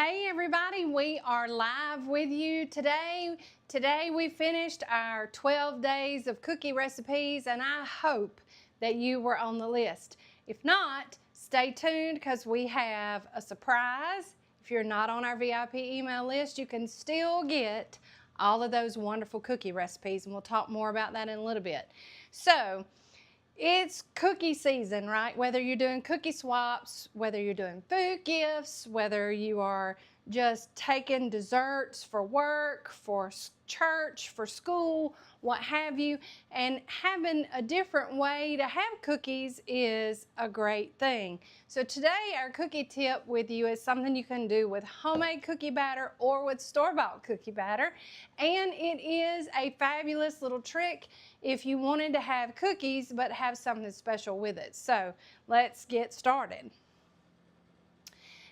Hey everybody, we are live with you today. Today we finished our 12 days of cookie recipes and I hope that you were on the list. If not, stay tuned because we have a surprise. If you're not on our VIP email list, you can still get all of those wonderful cookie recipes and we'll talk more about that in a little bit. So, it's cookie season, right? Whether you're doing cookie swaps, whether you're doing food gifts, whether you are just taking desserts for work, for church, for school, what have you, and having a different way to have cookies is a great thing. So today our cookie tip with you is something you can do with homemade cookie batter or with store-bought cookie batter, and it is a fabulous little trick if you wanted to have cookies but have something special with it. So let's get started.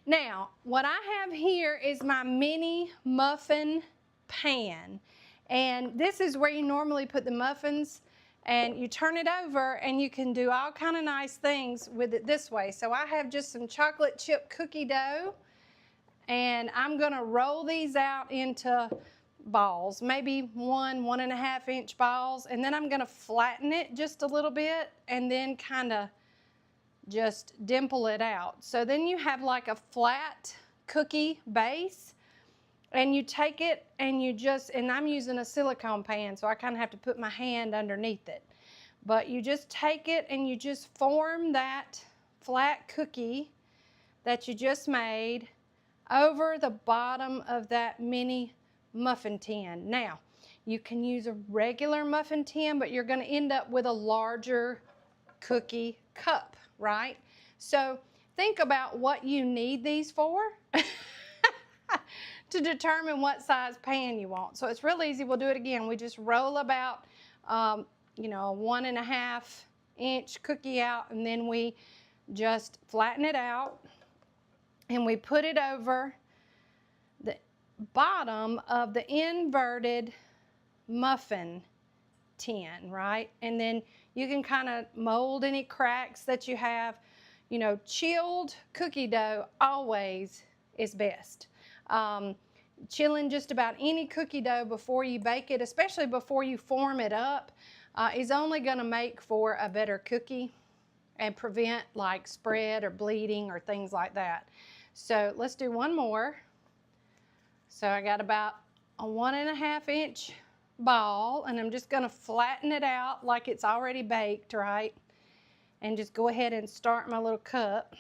Now, what I have here is my mini muffin pan. And this is where you normally put the muffins, and you turn it over and you can do all kind of nice things with it this way. So I have just some chocolate chip cookie dough, and I'm gonna roll these out into balls, maybe 1.5 inch balls, and then I'm gonna flatten it just a little bit and then kind of just dimple it out. So then you have like a flat cookie base, and you take it and you just, and I'm using a silicone pan, so I kind of have to put my hand underneath it. But you just take it and you just form that flat cookie that you just made over the bottom of that mini muffin tin. Now, you can use a regular muffin tin, but you're going to end up with a larger cookie cup, right? So think about what you need these for to determine what size pan you want. So it's real easy. We'll do it again. We just roll about, a 1.5 inch cookie out, and then we just flatten it out, and we put it over the bottom of the inverted muffin tin, right? And then you can kind of mold any cracks that you have. You know, chilled cookie dough always is best. Chilling just about any cookie dough before you bake it, especially before you form it up, is only going to make for a better cookie and prevent like spread or bleeding or things like that. So let's do one more. So I got about a 1.5 inch ball, and I'm just going to flatten it out like it's already baked, right? And just go ahead and start my little cup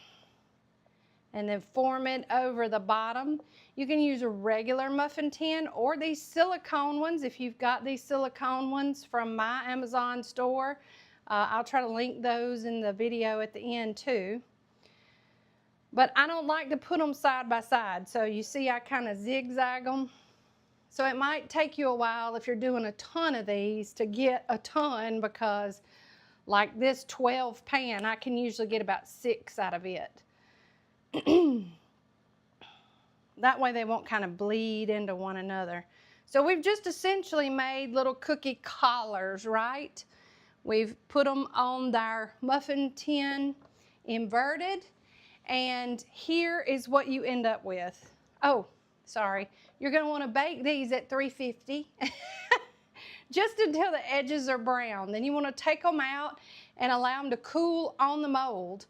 and then form it over the bottom. You can use a regular muffin tin or these silicone ones if you've got these silicone ones from my Amazon store. I'll try to link those in the video at the end too. But I don't like to put them side by side, so you see I kind of zigzag them. So it might take you a while if you're doing a ton of these to get a ton, because like this 12 pan, I can usually get about 6 out of it. That way they won't kind of bleed into one another. So we've just essentially made little cookie collars, right? We've put them on our muffin tin inverted, and here is what you end up with. Oh, sorry. You're going to want to bake these at 350 just until the edges are brown. Then you want to take them out and allow them to cool on the mold.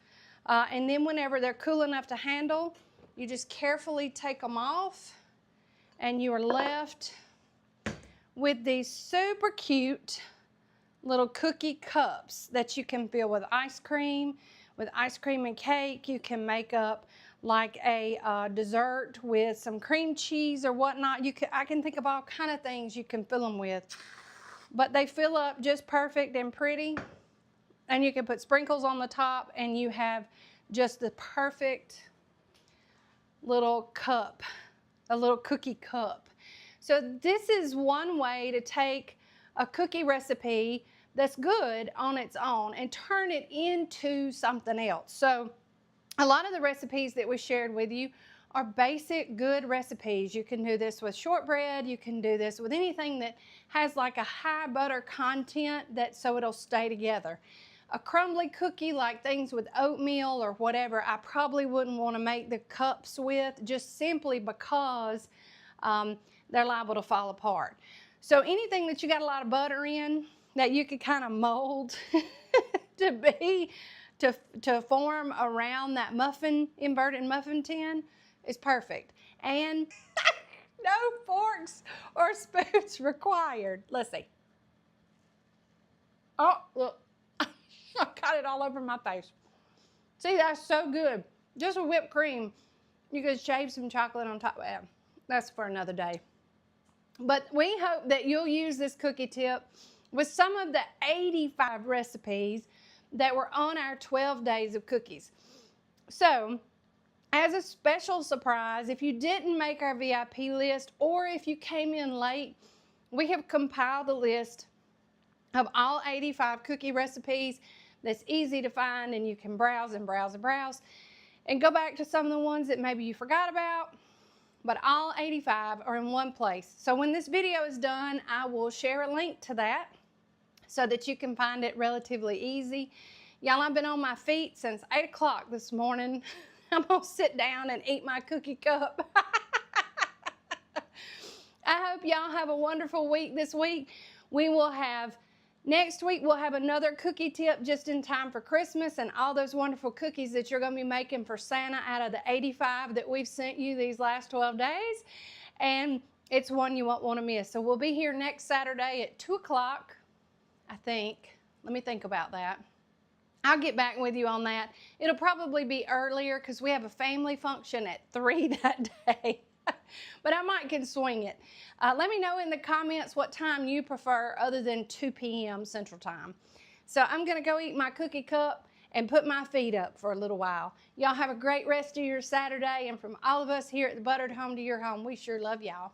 And then whenever they're cool enough to handle, you just carefully take them off, and you are left with these super cute little cookie cups that you can fill with ice cream and cake. You can make up like a dessert with some cream cheese or whatnot. I can think of all kind of things you can fill them with, but they fill up just perfect and pretty. And you can put sprinkles on the top, and you have just the perfect little cup, a little cookie cup. So this is one way to take a cookie recipe that's good on its own and turn it into something else. So a lot of the recipes that we shared with you are basic good recipes. You can do this with shortbread. You can do this with anything that has like a high butter content so it'll stay together. a crumbly cookie like things with oatmeal or whatever, I probably wouldn't want to make the cups with, just simply because they're liable to fall apart. So anything that you got a lot of butter in that you could kind of mold to form around that inverted muffin tin is perfect. And no forks or spoons required. Let's see. Oh, look. I got it all over my face. See, that's so good. Just with whipped cream, you could shave some chocolate on top. Well, that's for another day. But we hope that you'll use this cookie tip with some of the 85 recipes that were on our 12 days of cookies. So, as a special surprise, if you didn't make our VIP list or if you came in late, we have compiled a list of all 85 cookie recipes that's easy to find, and you can browse and browse and browse and go back to some of the ones that maybe you forgot about, but all 85 are in one place. So when this video is done, I will share a link to that so that you can find it relatively easy. Y'all, I've been on my feet since 8 o'clock this morning. I'm gonna sit down and eat my cookie cup. I hope y'all have a wonderful week this week. Next week, we'll have another cookie tip just in time for Christmas and all those wonderful cookies that you're going to be making for Santa out of the 85 that we've sent you these last 12 days. And it's one you won't want to miss. So we'll be here next Saturday at 2 o'clock, I think. Let me think about that. I'll get back with you on that. It'll probably be earlier because we have a family function at 3 that day. But I might can swing it. Let me know in the comments what time you prefer other than 2 p.m. Central Time. So I'm going to go eat my cookie cup and put my feet up for a little while. Y'all have a great rest of your Saturday. And from all of us here at the Buttered Home to Your Home, we sure love y'all.